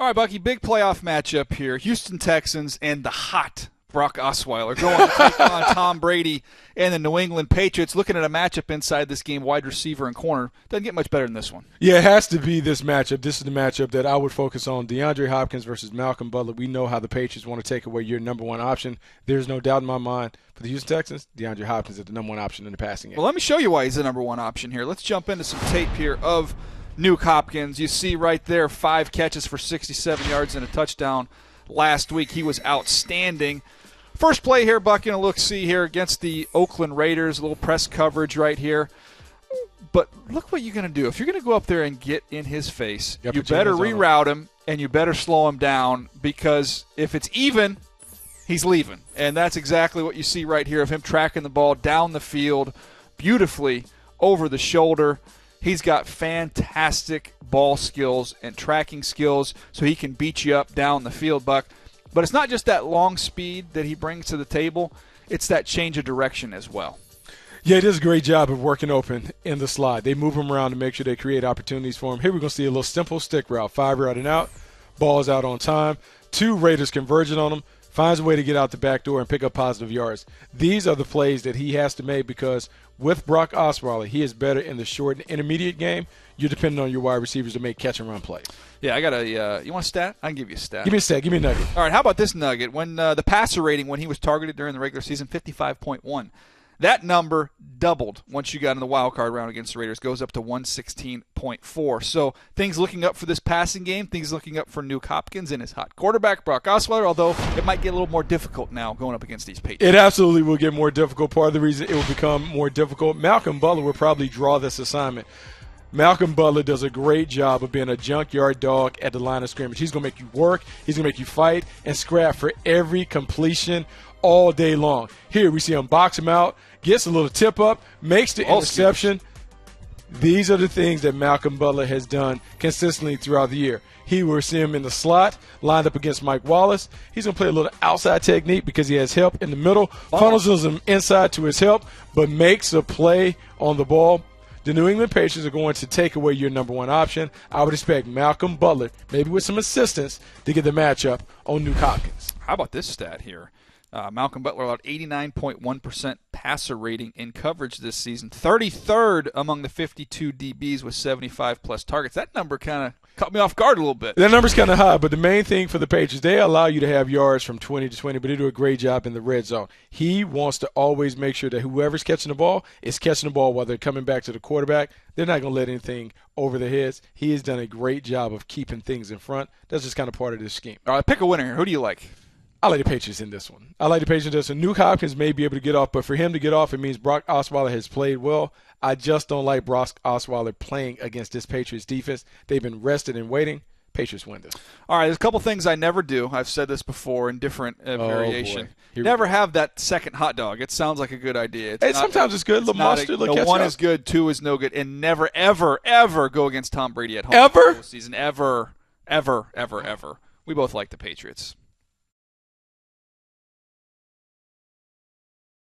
All right, Bucky, big playoff matchup here. Houston Texans and the hot Brock Osweiler going to take on Tom Brady and the New England Patriots. Looking at a matchup inside this game, wide receiver and corner. Doesn't get much better than this one. Yeah, it has to be this matchup. This is the matchup that I would focus on. DeAndre Hopkins versus Malcolm Butler. We know how the Patriots want to take away your number one option. There's no doubt in my mind for the Houston Texans, DeAndre Hopkins is the number one option in the passing game. Well, let me show you why he's the number one option here. Let's jump into some tape here of Nuke Hopkins. You see right there 5 catches for 67 yards and a touchdown last week. He was outstanding. First play here, Buck, a look-see here against the Oakland Raiders. A little press coverage right here. But look what you're going to do. If you're going to go up there and get in his face, you better reroute him and you better slow him down, because if it's even, he's leaving. And that's exactly what you see right here of him tracking the ball down the field beautifully over the shoulder. He's got fantastic ball skills and tracking skills, so he can beat you up down the field, Buck. But it's not just that long speed that he brings to the table. It's that change of direction as well. Yeah, he does a great job of working open in the slot. They move him around to make sure they create opportunities for him. Here we're going to see a little simple stick route. 5 route and out. Ball's out on time. 2 Raiders converging on him. Finds a way to get out the back door and pick up positive yards. These are the plays that he has to make, because with Brock Osweiler, he is better in the short and intermediate game. You're depending on your wide receivers to make catch-and-run plays. Yeah, I got a you want a stat? I can give you a stat. Give me a stat. Give me a nugget. All right, how about this nugget? When the passer rating when he was targeted during the regular season, 55.1. That number doubled once you got in the wild card round against the Raiders. Goes up to 116.4. So things looking up for this passing game. Things looking up for Nuke Hopkins and his hot quarterback, Brock Osweiler, although it might get a little more difficult now going up against these Patriots. It absolutely will get more difficult. Part of the reason it will become more difficult, Malcolm Butler will probably draw this assignment. Malcolm Butler does a great job of being a junkyard dog at the line of scrimmage. He's going to make you work. He's going to make you fight and scrap for every completion all day long. Here we see him box him out, gets a little tip up, makes the interception. These are the things that Malcolm Butler has done consistently throughout the year. He will see him in the slot, lined up against Mike Wallace. He's going to play a little outside technique because he has help in the middle, funnels him inside to his help, but makes a play on the ball. The New England Patriots are going to take away your number one option. I would expect Malcolm Butler, maybe with some assistance, to get the matchup on Nuke Hopkins. How about this stat here? Malcolm Butler allowed 89.1% passer rating in coverage this season. 33rd among the 52 DBs with 75-plus targets. That number kind of caught me off guard a little bit. That number's kind of high, but the main thing for the Patriots, they allow you to have yards from 20 to 20, but they do a great job in the red zone. He wants to always make sure that whoever's catching the ball is catching the ball while they're coming back to the quarterback. They're not going to let anything over their heads. He has done a great job of keeping things in front. That's just kind of part of this scheme. All right, pick a winner here. Who do you like? I like the Patriots in this one. Nuke Hopkins may be able to get off, but for him to get off, it means Brock Osweiler has played well. I just don't like Brock Osweiler playing against this Patriots defense. They've been rested and waiting. Patriots win this. All right, there's a couple things I never do. I've said this before in different variation. Never have that second hot dog. It sounds like a good idea. Sometimes it's good. Little mustard, little ketchup. 1 is good, 2 is no good. And never, ever, ever go against Tom Brady at home. Ever? Season. Ever. We both like the Patriots.